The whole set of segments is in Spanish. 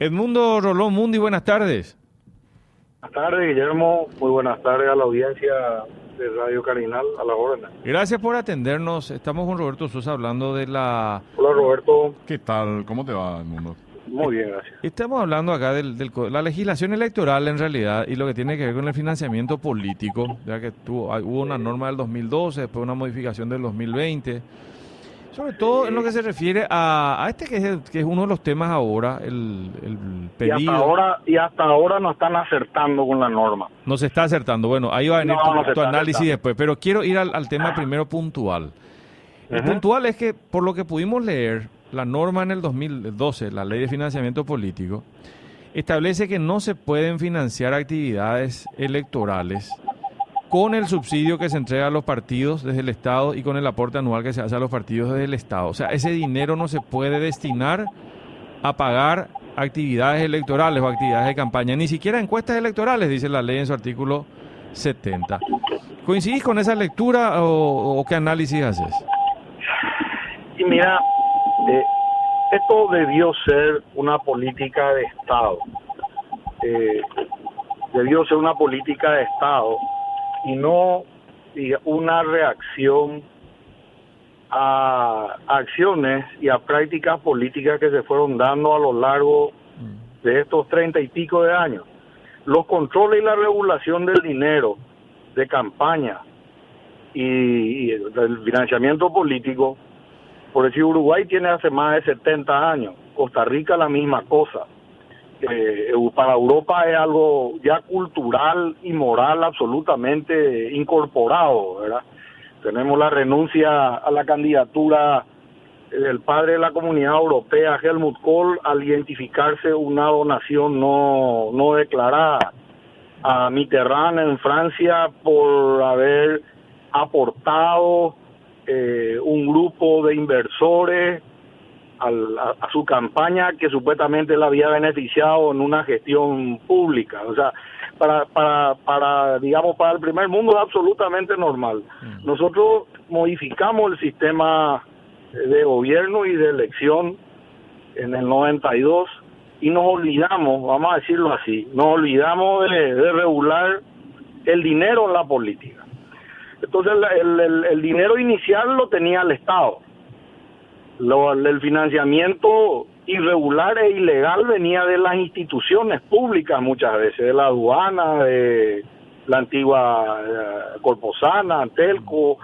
Edmundo Rolón Mundi, buenas tardes. Buenas tardes, Guillermo. Muy buenas tardes a la audiencia de Radio Carinal, a la orden. Gracias por atendernos. Estamos con Roberto Sosa hablando de la... Hola, Roberto. ¿Qué tal? ¿Cómo te va, Edmundo? Muy bien, gracias. Estamos hablando acá de la legislación electoral en realidad y lo que tiene que ver con el financiamiento político, ya que hubo una norma del 2012, después una modificación del 2020. Sobre todo en lo que se refiere a este que es uno de los temas ahora, el pedido. Y hasta ahora no están acertando con la norma. No se está acertando. Bueno, ahí va a venir tu análisis después, pero quiero ir al tema primero puntual. El puntual es que, por lo que pudimos leer, la norma en el 2012, la Ley de Financiamiento Político, establece que no se pueden financiar actividades electorales con el subsidio que se entrega a los partidos desde el Estado y con el aporte anual que se hace a los partidos desde el Estado. O sea, ese dinero no se puede destinar a pagar actividades electorales o actividades de campaña, ni siquiera encuestas electorales, dice la ley en su artículo 70. ¿Coincidís con esa lectura o qué análisis haces? Y mira, esto debió ser una política de Estado. Debió ser una política de Estado y no una reacción a acciones y a prácticas políticas que se fueron dando a lo largo de estos 30 y pico de años. Los controles y la regulación del dinero de campaña y del financiamiento político, por decir, Uruguay tiene hace más de 70 años, Costa Rica la misma cosa. Para Europa es algo ya cultural y moral absolutamente incorporado, ¿verdad? Tenemos la renuncia a la candidatura del padre de la Comunidad Europea, Helmut Kohl, al identificarse una donación no declarada. A Mitterrand en Francia por haber aportado un grupo de inversores a su campaña que supuestamente la había beneficiado en una gestión pública. O sea, para el primer mundo es absolutamente normal. Nosotros modificamos el sistema de gobierno y de elección en el 92 y nos olvidamos, vamos a decirlo así, nos olvidamos de regular el dinero en la política. Entonces el dinero inicial lo tenía el Estado. El financiamiento irregular e ilegal venía de las instituciones públicas muchas veces, de la aduana, de la antigua Corposana, Antelco,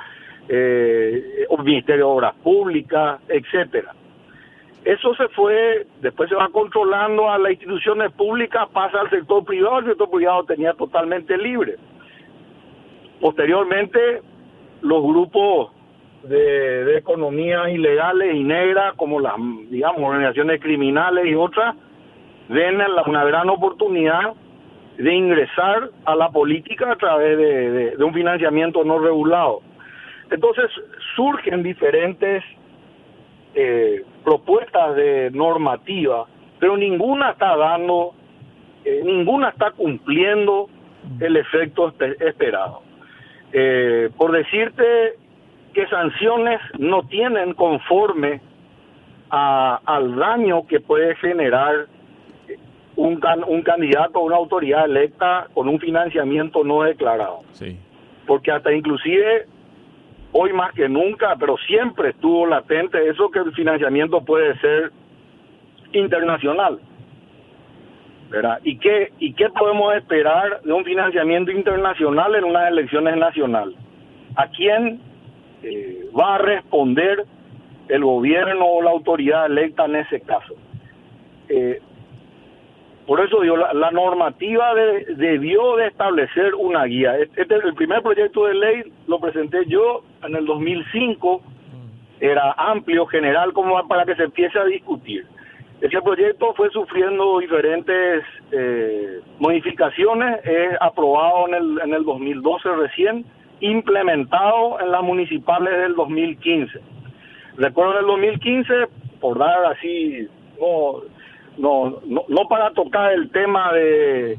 el Ministerio de Obras Públicas, etcétera. Eso después se va controlando a las instituciones públicas, pasa al sector privado, el sector privado tenía totalmente libre. Posteriormente, los grupos de economías ilegales y negras, como las, organizaciones criminales y otras, ven una gran oportunidad de ingresar a la política a través de un financiamiento no regulado. Entonces, surgen diferentes propuestas de normativa, pero ninguna está cumpliendo el efecto esperado. Por decirte que sanciones no tienen conforme al daño que puede generar un candidato o una autoridad electa con un financiamiento no declarado. Sí. Porque hasta inclusive hoy más que nunca, pero siempre estuvo latente eso, que el financiamiento puede ser internacional, ¿verdad? ¿Y qué podemos esperar de un financiamiento internacional en unas elecciones nacionales? ¿A quién va a responder el gobierno o la autoridad electa en ese caso? Por eso digo, la normativa debió de establecer una guía. El primer proyecto de ley lo presenté yo en el 2005, era amplio, general, como para que se empiece a discutir. Ese proyecto fue sufriendo diferentes modificaciones, es aprobado en el 2012 recién, implementado en las municipales del 2015. Recuerdo en el 2015, por dar así, no para tocar el tema de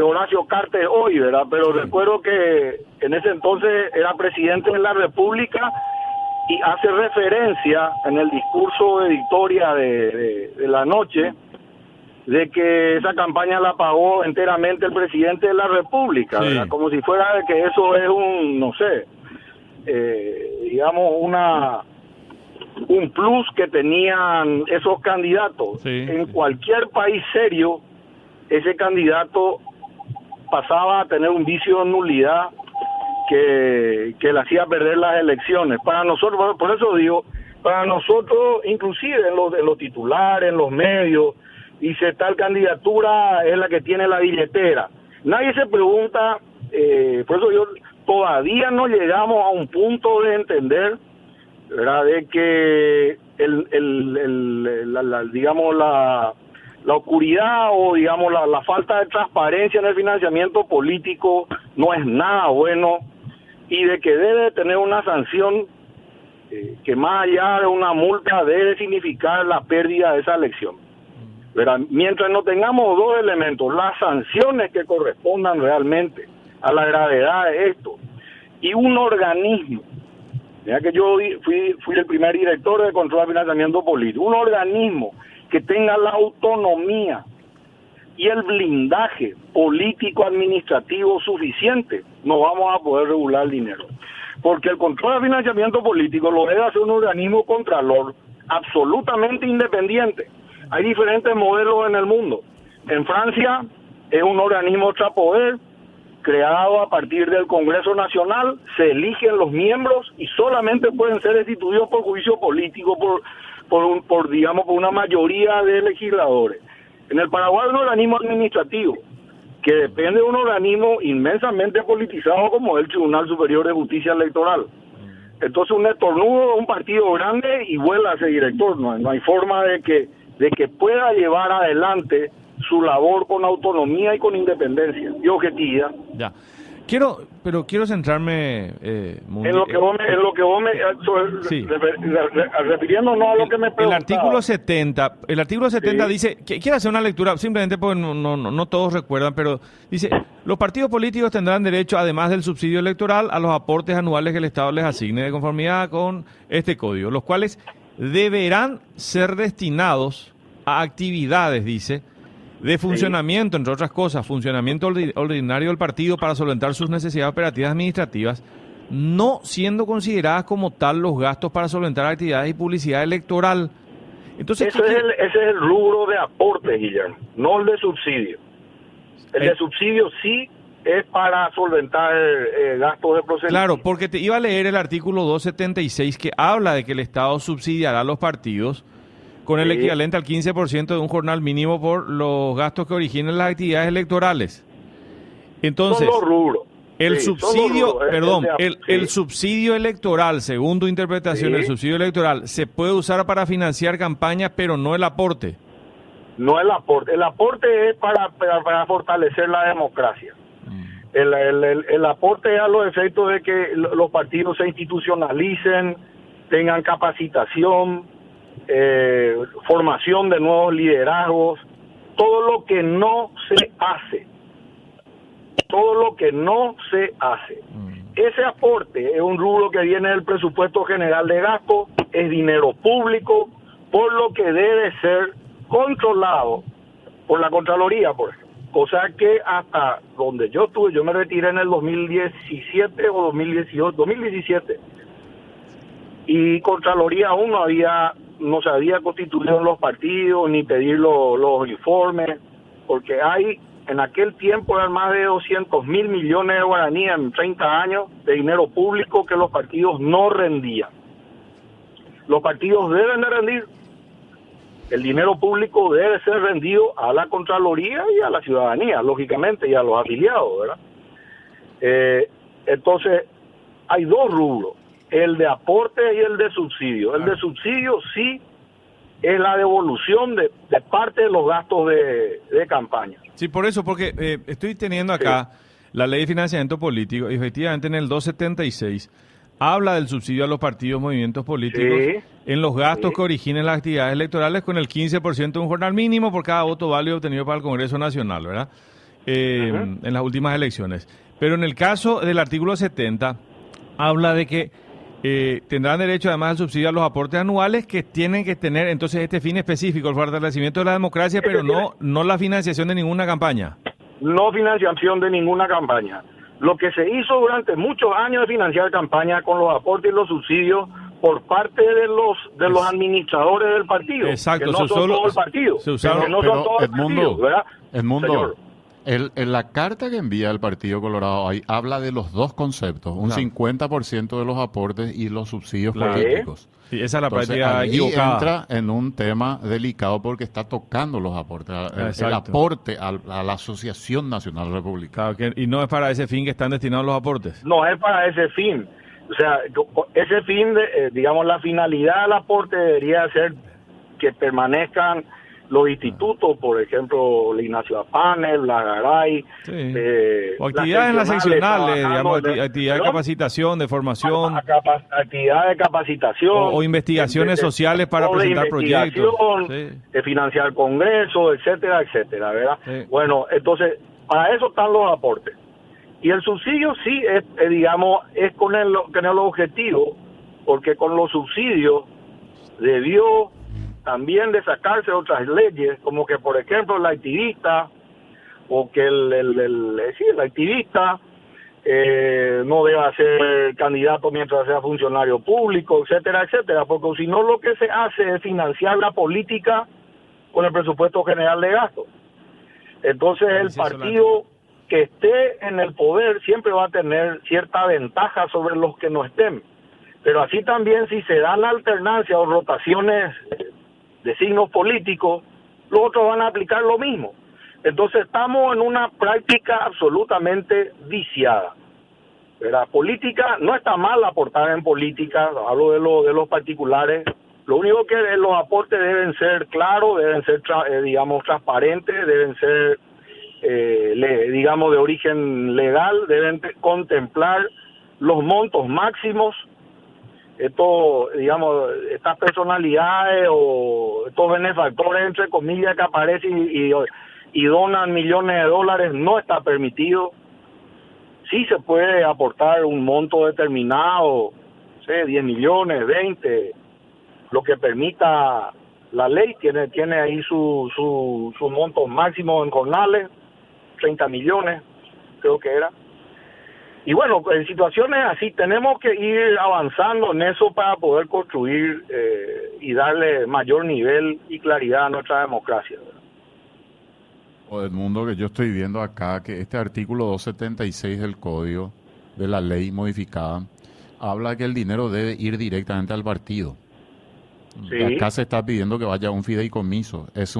Horacio Cartes hoy, ¿verdad? Pero recuerdo que en ese entonces era presidente de la República y hace referencia en el discurso de victoria de la noche de que esa campaña la pagó enteramente el presidente de la República, ¿verdad? Como si fuera de que eso es un, no sé, digamos un plus que tenían esos candidatos. En cualquier país serio, ese candidato pasaba a tener un vicio de nulidad que le hacía perder las elecciones. Para nosotros, por eso digo, para nosotros, inclusive en los titulares, en los medios, dice tal candidatura es la que tiene la billetera. Nadie se pregunta, por eso yo todavía no llegamos a un punto de entender, ¿verdad?, de que digamos la oscuridad o digamos la falta de transparencia en el financiamiento político no es nada bueno, y de que debe tener una sanción que más allá de una multa debe significar la pérdida de esa elección, ¿verdad? Mientras no tengamos dos elementos, las sanciones que correspondan realmente a la gravedad de esto y un organismo, ya que yo fui el primer director de control de financiamiento político, un organismo que tenga la autonomía y el blindaje político administrativo suficiente, no vamos a poder regular el dinero. Porque el control de financiamiento político lo debe hacer un organismo contralor absolutamente independiente. Hay diferentes modelos en el mundo. En Francia es un organismo extrapoder creado a partir del Congreso Nacional, se eligen los miembros y solamente pueden ser destituidos por juicio político por una mayoría de legisladores. En el Paraguay hay un organismo administrativo que depende de un organismo inmensamente politizado como el Tribunal Superior de Justicia Electoral. Entonces un estornudo de un partido grande y vuela ese director. No hay forma de que pueda llevar adelante su labor con autonomía y con independencia y objetividad. Ya. Quiero centrarme en lo que vos me refiriéndonos a lo que me preguntaba. El artículo 70 dice, quiero hacer una lectura simplemente porque no todos recuerdan, pero dice, los partidos políticos tendrán derecho, además del subsidio electoral, a los aportes anuales que el Estado les asigne de conformidad con este código, los cuales deberán ser destinados a actividades, dice, de funcionamiento, entre otras cosas, funcionamiento ordinario del partido para solventar sus necesidades operativas administrativas, no siendo consideradas como tal los gastos para solventar actividades y publicidad electoral. Entonces, ese es el rubro de aporte, Guillermo, no el de subsidio. El de subsidio sí es para solventar gastos de procedimiento. Claro, porque te iba a leer el artículo 276 que habla de que el Estado subsidiará a los partidos con el equivalente al 15% de un jornal mínimo por los gastos que originen las actividades electorales. Entonces, son los rubros. El subsidio, el subsidio electoral, según tu interpretación, el subsidio electoral se puede usar para financiar campañas, pero no el aporte. No el aporte. El aporte es para fortalecer la democracia. El aporte es a los efectos de que los partidos se institucionalicen, tengan capacitación, formación de nuevos liderazgos, todo lo que no se hace. Ese aporte es un rubro que viene del presupuesto general de gasto, es dinero público, por lo que debe ser controlado por la Contraloría, por ejemplo. Cosa que hasta donde yo estuve, yo me retiré en el 2017 o 2017, y Contraloría aún no se había constituido en los partidos ni pedir los informes, porque en aquel tiempo eran más de 200.000 millones de guaraníes en 30 años de dinero público que los partidos no rendían. Los partidos deben de rendir. El dinero público debe ser rendido a la Contraloría y a la ciudadanía, lógicamente, y a los afiliados, ¿verdad? Entonces, hay dos rubros, el de aporte y el de subsidio. El de subsidio sí es la devolución de parte de los gastos de campaña. Sí, por eso, porque estoy teniendo acá la ley de financiamiento político, y efectivamente en el 276 habla del subsidio a los partidos, movimientos políticos, en los gastos que originen las actividades electorales con el 15% de un jornal mínimo por cada voto válido obtenido para el Congreso Nacional, ¿verdad? En las últimas elecciones. Pero en el caso del artículo 70, habla de que tendrán derecho además al subsidio a los aportes anuales que tienen que tener entonces este fin específico, el fortalecimiento de la democracia, pero no la financiación de ninguna campaña. No financiación de ninguna campaña. Lo que se hizo durante muchos años es financiar campañas con los aportes y los subsidios por parte de los administradores del partido. Exacto, que no son todo el partido. Se usaron, que no son todo el partido, ¿verdad? Edmundo, en la carta que envía el Partido Colorado ahí habla de los dos conceptos, un 50% de los aportes y los subsidios políticos. Sí, esa es la Entonces, práctica ahí equivocada. entra en un tema delicado porque está tocando los aportes, el aporte a la Asociación Nacional Republicana. Claro, y no es para ese fin que están destinados los aportes. No es para ese fin. O sea, ese fin, digamos, la finalidad del aporte debería ser que permanezcan los institutos, por ejemplo, el Ignacio Apanel, la Garay, o actividades en las seccionales, digamos, actividad de capacitación, de formación, actividad de capacitación, o investigaciones sociales para presentar proyectos, de financiar congresos, etcétera, etcétera, ¿verdad? Sí. Bueno, entonces, para eso están los aportes. Y el subsidio sí es, digamos, es con el objetivo, porque con los subsidios debió también de sacarse otras leyes, como que por ejemplo el activista, o que el activista no deba ser candidato mientras sea funcionario público, etcétera, etcétera, porque si no lo que se hace es financiar la política con el presupuesto general de gasto. Entonces el partido que esté en el poder siempre va a tener cierta ventaja sobre los que no estén, pero así también si se dan alternancias o rotaciones de signos políticos, los otros van a aplicar lo mismo. Entonces estamos en una práctica absolutamente viciada. La política, no está mal aportar en política, hablo de los particulares, lo único que los aportes deben ser claros, deben ser, digamos, transparentes, deben ser, digamos, de origen legal, deben contemplar los montos máximos. Digamos, estas personalidades o estos benefactores, entre comillas, que aparecen y donan millones de dólares, no está permitido. Sí se puede aportar un monto determinado, 10 millones, 20, lo que permita la ley, tiene ahí su monto máximo en jornales, 30 millones, creo que era. Y bueno, en situaciones así tenemos que ir avanzando en eso para poder construir y darle mayor nivel y claridad a nuestra democracia. O Edmundo, que yo estoy viendo acá que este artículo 276 del Código de la Ley modificada habla que el dinero debe ir directamente al partido. Sí. Acá se está pidiendo que vaya a un fideicomiso. Es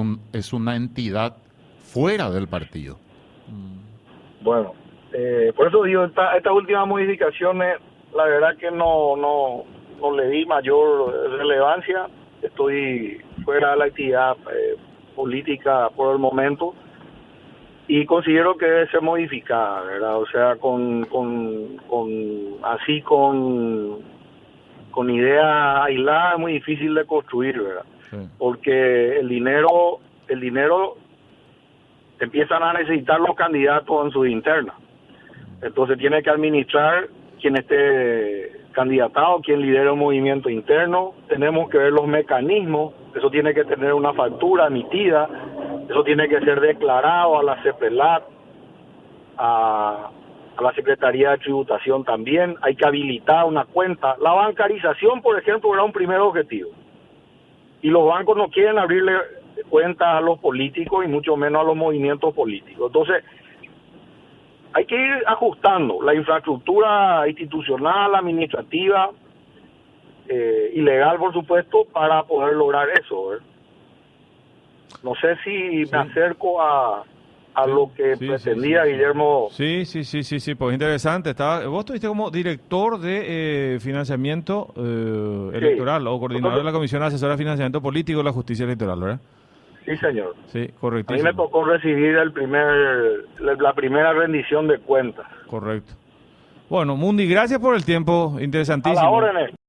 una entidad fuera del partido. Bueno. Por eso digo, estas últimas modificaciones, la verdad que no le di mayor relevancia. Estoy fuera de la actividad política por el momento y considero que debe ser modificada, ¿verdad? O sea, con ideas aisladas es muy difícil de construir, ¿verdad? Sí. Porque el dinero empiezan a necesitar los candidatos en sus internas. Entonces tiene que administrar quien esté candidatado, quien lidera un movimiento interno. Tenemos que ver los mecanismos. Eso tiene que tener una factura emitida. Eso tiene que ser declarado a la CEPELAT, a la Secretaría de Tributación también. Hay que habilitar una cuenta. La bancarización, por ejemplo, era un primer objetivo. Y los bancos no quieren abrirle cuentas a los políticos y mucho menos a los movimientos políticos. Entonces, hay que ir ajustando la infraestructura institucional, administrativa y legal, por supuesto, para poder lograr eso, ¿verdad? No sé si me acerco a lo que pretendía Guillermo. Sí, pues interesante. Vos estuviste como director de financiamiento electoral o coordinador de la Comisión Asesora de Financiamiento Político de la Justicia Electoral, ¿verdad? Sí, señor. Sí, correctísimo. A mí me tocó recibir la primera rendición de cuentas. Correcto. Bueno, Mundi, gracias por el tiempo, interesantísimo. A la orden.